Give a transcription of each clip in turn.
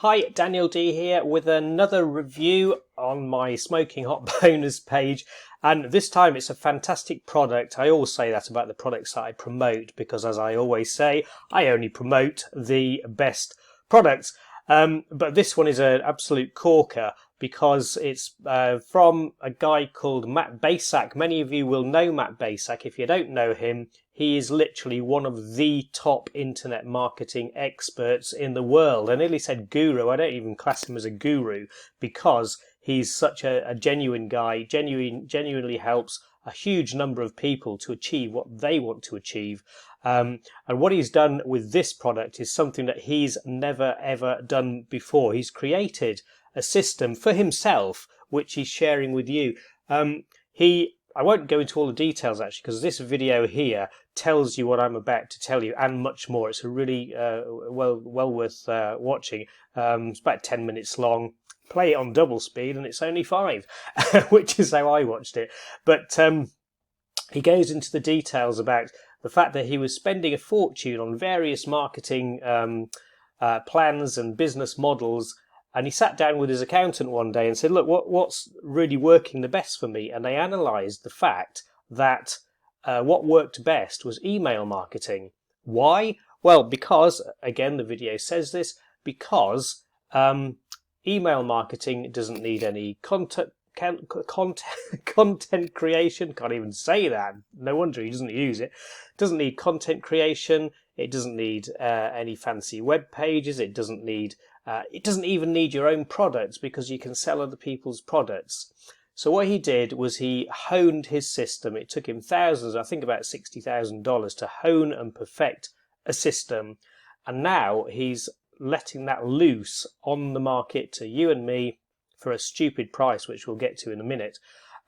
Hi, Daniel D here with another review on my Smoking Hot bonus page, and this time it's a fantastic product. I always say that about the products that I promote because, as I always say, I only promote the best products. But this one is an absolute corker because it's from a guy called Matt Bacak. Many of you will know Matt Bacak. If you don't know him, he is literally one of the top internet marketing experts in the world. I nearly said guru. I don't even class him as a guru because he's such a genuine guy, genuinely helps a huge number of people to achieve what they want to achieve. And what he's done with this product is something that he's never ever done before. He's created a system for himself, which he's sharing with you. I won't go into all the details actually, because this video here tells you what I'm about to tell you and much more. It's a really well worth watching. It's about 10 minutes long. Play it on double speed and it's only 5, which is how I watched it. But he goes into the details about the fact that he was spending a fortune on various marketing plans and business models. And he sat down with his accountant one day and said, look, what's really working the best for me? And they analysed the fact that what worked best was email marketing. Why? Well, because, again, the video says this, because email marketing doesn't need any content creation. Can't even say that. No wonder he doesn't use it. Doesn't need content creation. It doesn't need any fancy web pages. It doesn't even need your own products because you can sell other people's products. So what he did was he honed his system. It took him thousands, I think about $60,000 to hone and perfect a system. And now he's letting that loose on the market to you and me for a stupid price, which we'll get to in a minute.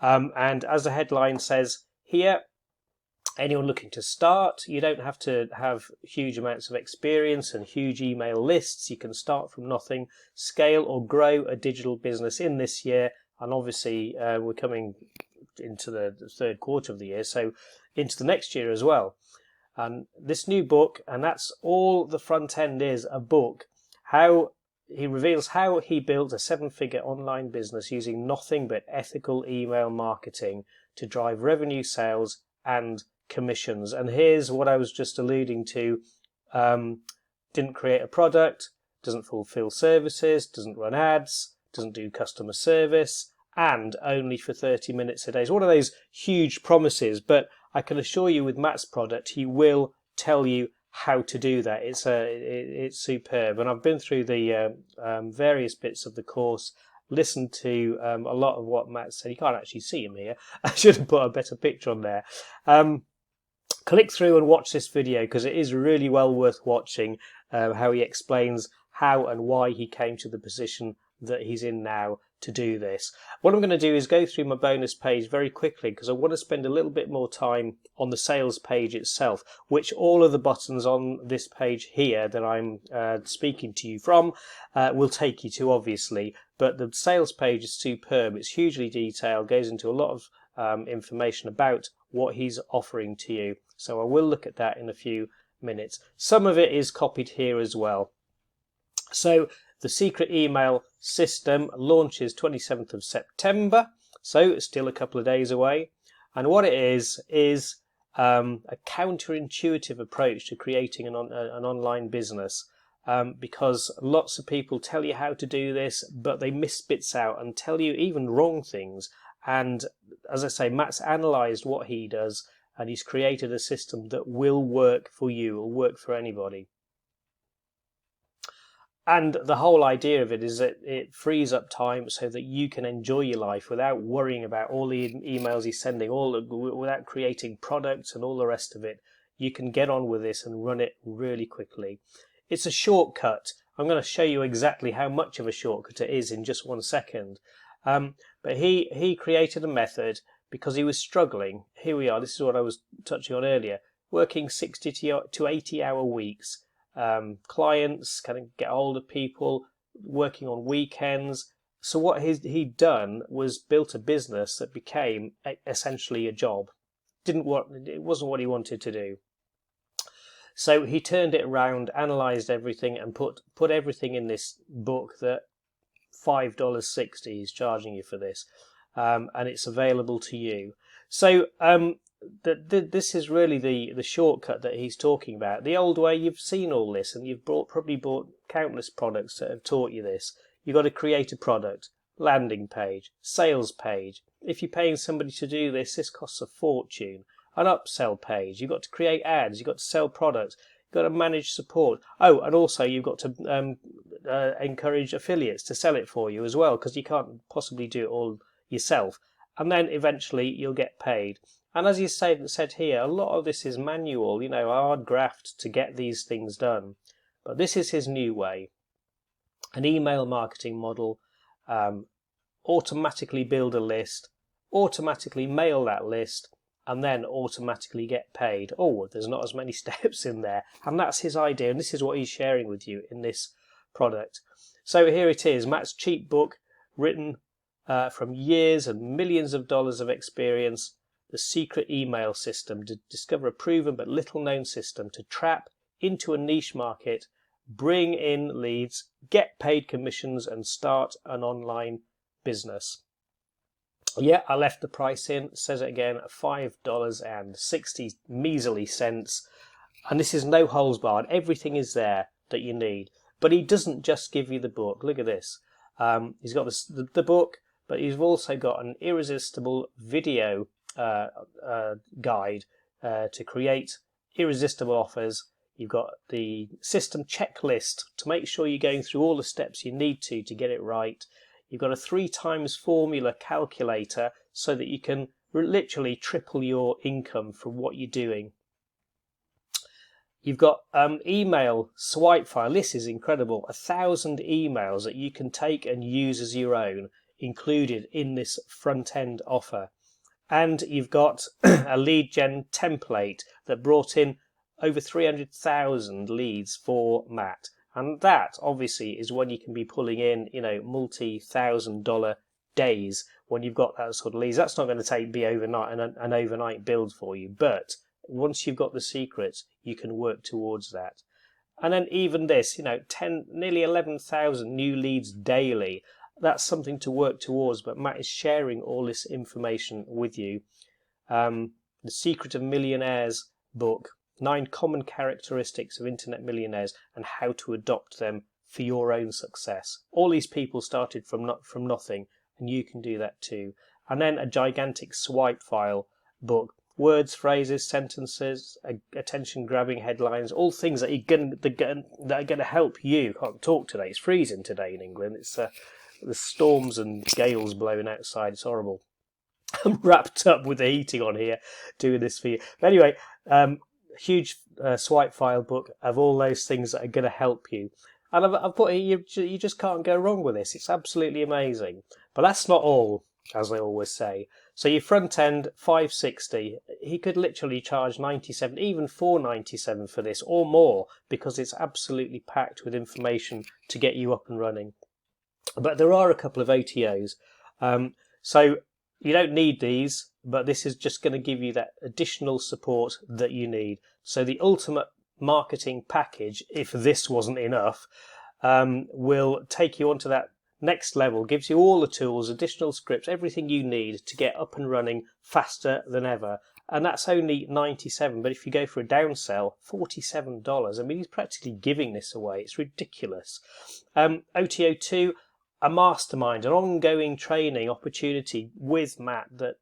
And as the headline says here, anyone looking to start, you don't have to have huge amounts of experience and huge email lists. You can start from nothing, scale or grow a digital business in this year. And obviously, we're coming into the third quarter of the year, so into the next year as well. And this new book, and that's all the front end is, a book, how he reveals how he built a 7-figure online business using nothing but ethical email marketing to drive revenue, sales, and commissions. And here's what I was just alluding to. Didn't create a product, doesn't fulfill services, doesn't run ads, doesn't do customer service, and only for 30 minutes a day. It's one of those huge promises, but I can assure you with Matt's product, he will tell you how to do that. It's superb. And I've been through the various bits of the course, listened to a lot of what Matt said. You can't actually see him here. I should have put a better picture on there. Click through and watch this video because it is really well worth watching how he explains how and why he came to the position that he's in now to do this. What I'm going to do is go through my bonus page very quickly because I want to spend a little bit more time on the sales page itself, which all of the buttons on this page here that I'm speaking to you from will take you to, obviously. But the sales page is superb. It's hugely detailed, goes into a lot of information about what he's offering to you. So I will look at that in a few minutes. Some of it is copied here as well. So the secret email system launches 27th of September, so it's still a couple of days away. And what it is a counterintuitive approach to creating an online business, because lots of people tell you how to do this, but they miss bits out and tell you even wrong things. And as I say, Matt's analysed what he does, and he's created a system that will work for you, will work for anybody. And the whole idea of it is that it frees up time so that you can enjoy your life without worrying about all the emails he's sending, without creating products and all the rest of it. You can get on with this and run it really quickly. It's a shortcut. I'm going to show you exactly how much of a shortcut it is in just 1 second. But he created a method because he was struggling. Here we are. This is what I was touching on earlier. Working 60 to 80 hour weeks. Clients, kind of get hold of people, working on weekends. So what he'd done was built a business that became essentially a job. It wasn't what he wanted to do. So he turned it around, analysed everything, and put everything in this book that $5.60 he's charging you for this, and it's available to you. So this is really the shortcut that he's talking about. The old way, you've seen all this, and you've probably bought countless products that have taught you this. You've got to create a product, landing page, sales page. If you're paying somebody to do this, this costs a fortune. An upsell page. You've got to create ads. You've got to sell products. You've got to manage support. Oh, and also you've got to encourage affiliates to sell it for you as well, because you can't possibly do it all yourself. And then eventually you'll get paid. And as you said here, a lot of this is manual, hard graft to get these things done. But this is his new way. An email marketing model, automatically build a list, automatically mail that list, and then automatically get paid. Oh, there's not as many steps in there. And that's his idea, and this is what he's sharing with you in this product. So here it is, Matt's cheap book, written from years and millions of dollars of experience, the secret email system to discover a proven but little known system to trap into a niche market, bring in leads, get paid commissions, and start an online business. Yeah, I left the price in. It says it again, $5.60 measly cents. And this is no holes barred. Everything is there that you need. But he doesn't just give you the book. Look at this. He's got the book, but he's also got an irresistible video guide to create irresistible offers. You've got the system checklist to make sure you're going through all the steps you need to get it right. You've got a 3x formula calculator so that you can literally triple your income from what you're doing. You've got email swipe file. This is incredible. 1,000 emails that you can take and use as your own, included in this front end offer. And you've got a lead gen template that brought in over 300,000 leads for Matt. And that obviously is when you can be pulling in, multi-$1,000 days when you've got that sort of leads. That's not going to be overnight, an overnight build for you. But once you've got the secrets, you can work towards that. And then even this, nearly 11,000 new leads daily. That's something to work towards. But Matt is sharing all this information with you. The Secret of Millionaires book. 9 common characteristics of internet millionaires and how to adopt them for your own success. All these people started from nothing, and you can do that too. And then a gigantic swipe file book. Words, phrases, sentences, attention-grabbing headlines, all things that are going to help you. Can't talk today. It's freezing today in England. It's the storms and gales blowing outside. It's horrible. I'm wrapped up with the heating on here doing this for you. But anyway, huge swipe file book of all those things that are going to help you. And I've put here, you just can't go wrong with this. It's absolutely amazing. But that's not all, as I always say. So your front end, $5.60. He could literally charge $97, even $4.97 for this or more, because it's absolutely packed with information to get you up and running. But there are a couple of OTOs. So you don't need these, but this is just going to give you that additional support that you need. So the ultimate marketing package, if this wasn't enough, will take you onto that next level, gives you all the tools, additional scripts, everything you need to get up and running faster than ever. And that's only $97, but if you go for a downsell, $47. I mean, he's practically giving this away. It's ridiculous. OTO2, a mastermind, an ongoing training opportunity with Matt that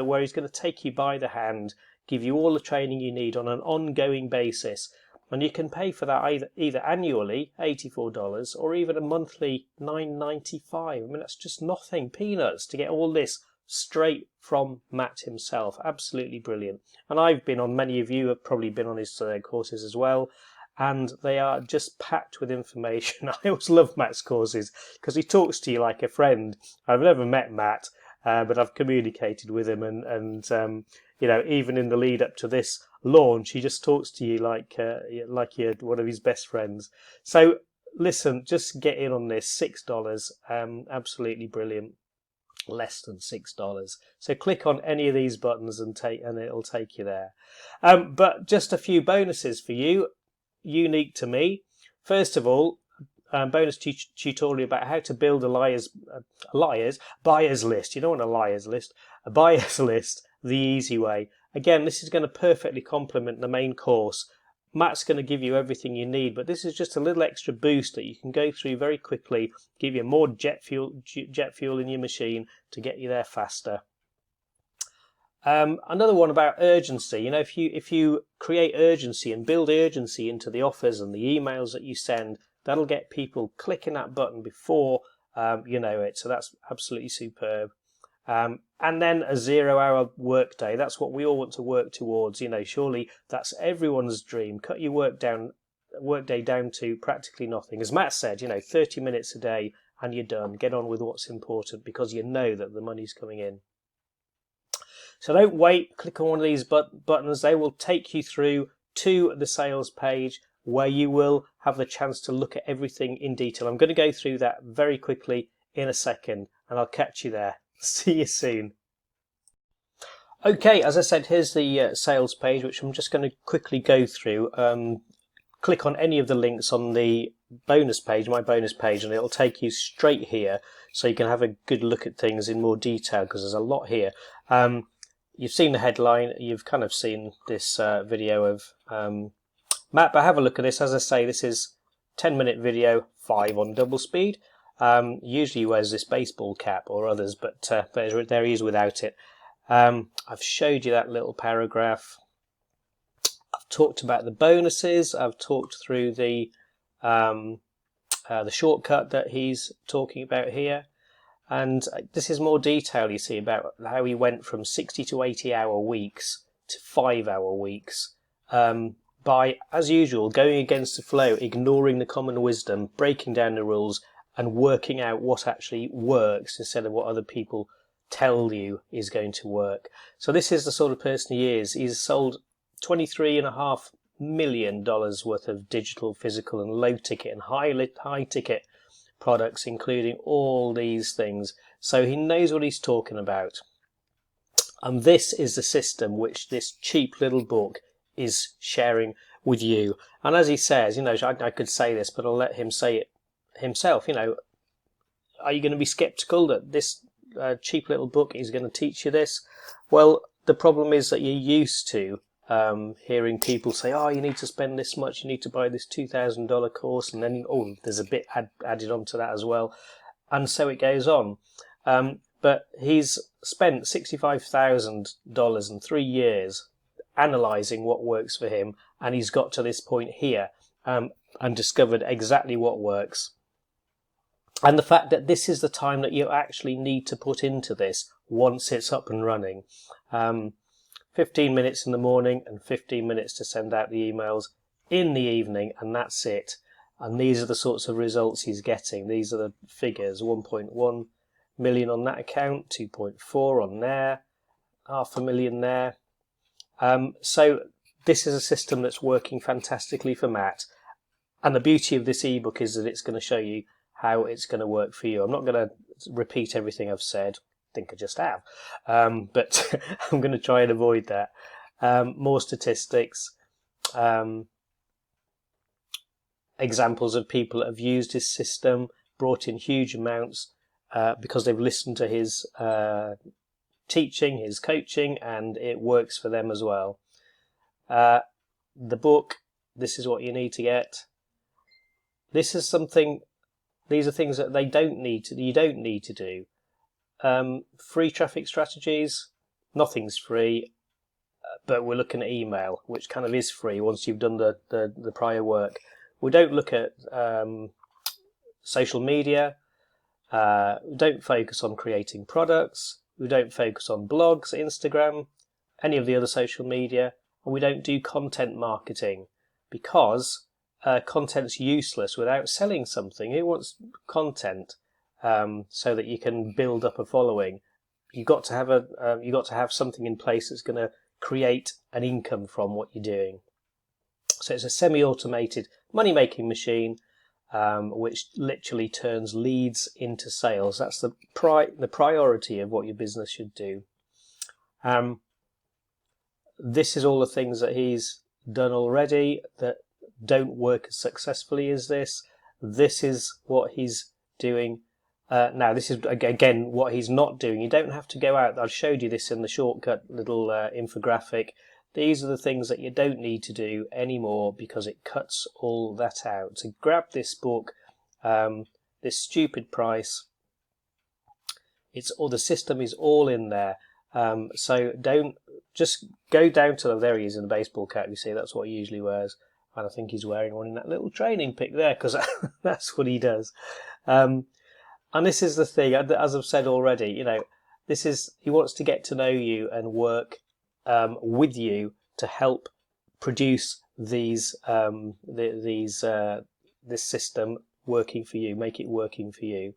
where he's going to take you by the hand, give you all the training you need on an ongoing basis. And you can pay for that either annually, $84, or even a monthly $9.95. I mean, that's just nothing, peanuts, to get all this straight from Matt himself. Absolutely brilliant. And I've been on, many of you have probably been on his courses as well, and they are just packed with information. I always love Matt's courses because he talks to you like a friend. I've never met Matt, but I've communicated with him, and even in the lead up to this launch, he just talks to you like you're one of his best friends. So listen, just get in on this. $6, absolutely brilliant. less than $6. So click on any of these buttons and it'll take you there. But just a few bonuses for you, unique to me. First of all, bonus tutorial about how to build a buyer's list. You don't want a liar's list, a buyer's list the easy way. Again, this is going to perfectly complement the main course. Matt's going to give you everything you need, but this is just a little extra boost that you can go through very quickly, give you more jet fuel in your machine to get you there faster. Another one about urgency. You know, if you create urgency and build urgency into the offers and the emails that you send, that'll get people clicking that button before you know it. So that's absolutely superb. And then a 0-hour workday. That's what we all want to work towards. You know, surely that's everyone's dream. Cut your workday down to practically nothing. As Matt said, you know, 30 minutes a day and you're done. Get on with what's important because you know that the money's coming in. So don't wait. Click on one of these buttons. They will take you through to the sales page where you will have the chance to look at everything in detail. I'm going to go through that very quickly in a second and I'll catch you there. See you soon. Okay, as I said, here's the sales page, which I'm just going to quickly go through. Click on any of the links on the bonus page, my bonus page, and it'll take you straight here so you can have a good look at things in more detail because there's a lot here. You've seen the headline, you've kind of seen this video of Matt, but have a look at this. As I say, this is 10-minute video, 5 on double speed. Usually he wears this baseball cap or others, but there he is without it. I've showed you that little paragraph. I've talked about the bonuses. I've talked through the shortcut that he's talking about here. And this is more detail, you see, about how he went from 60 to 80-hour weeks to 5-hour weeks by, as usual, going against the flow, ignoring the common wisdom, breaking down the rules, and working out what actually works instead of what other people tell you is going to work. So this is the sort of person he is. He's sold $23.5 million worth of digital, physical, and low ticket and high ticket products, including all these things. So he knows what he's talking about. And this is the system which this cheap little book is sharing with you. And as he says, you know, I could say this, but I'll let him say it himself. You know, are you going to be skeptical that this cheap little book is going to teach you this? Well, the problem is that you're used to hearing people say, oh, you need to spend this much, you need to buy this $2,000 course, and then, oh, there's a bit added onto that as well, and so it goes on. But he's spent $65,000 in 3 years analysing what works for him, and he's got to this point here and discovered exactly what works. And the fact that this is the time that you actually need to put into this once it's up and running. 15 minutes in the morning and 15 minutes to send out the emails in the evening, and that's it. And these are the sorts of results he's getting. These are the figures: 1.1 million on that account, 2.4 on there, $500,000 there. So this is a system that's working fantastically for Matt. And the beauty of this ebook is that it's going to show you how it's going to work for you. I'm not going to repeat everything I've said. I think I just have. But I'm going to try and avoid that. More statistics. Examples of people that have used his system, brought in huge amounts because they've listened to his teaching, his coaching, and it works for them as well. The book, this is what you need to get. This is something. These are things that you don't need to do. Free traffic strategies, nothing's free, but we're looking at email, which kind of is free once you've done the prior work. We don't look at social media. We don't focus on creating products. We don't focus on blogs, Instagram, any of the other social media, and we don't do content marketing because content's useless without selling something. Who wants content so that you can build up a following? You've got to have something in place that's going to create an income from what you're doing. So it's a semi-automated money-making machine which literally turns leads into sales. That's the priority of what your business should do. This is all the things that he's done already that don't work as successfully as this. This is what he's doing. Now, this is, again, what he's not doing. You don't have to go out. I've showed you this in the shortcut little infographic. These are the things that you don't need to do anymore because it cuts all that out. So grab this book, this stupid price. It's all, the system is all in there. So don't just go down to there he is in the baseball cap. You see, that's what he usually wears. And I think he's wearing one in that little training pic there because that's what he does. And this is the thing, as I've said already, you know, he wants to get to know you and work with you to help produce these this system working for you, make it working for you.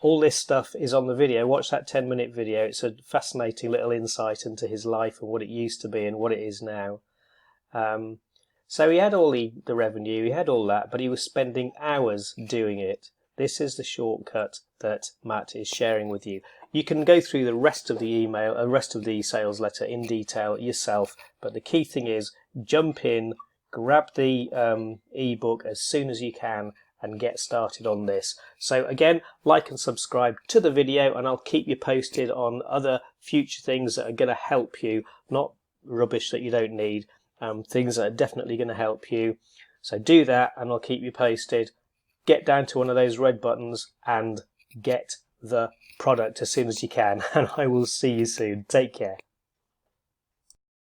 All this stuff is on the video. Watch that 10-minute video. It's a fascinating little insight into his life and what it used to be and what it is now. So he had all the revenue, he had all that, but he was spending hours doing it. This is the shortcut that Matt is sharing with you. You can go through the rest of the email, the rest of the sales letter in detail yourself, but the key thing is jump in, grab the ebook as soon as you can, and get started on this. So again, like and subscribe to the video, and I'll keep you posted on other future things that are going to help you, not rubbish that you don't need, things that are definitely going to help you. So do that, and I'll keep you posted. Get down to one of those red buttons and get the product as soon as you can, and I will see you soon. Take care.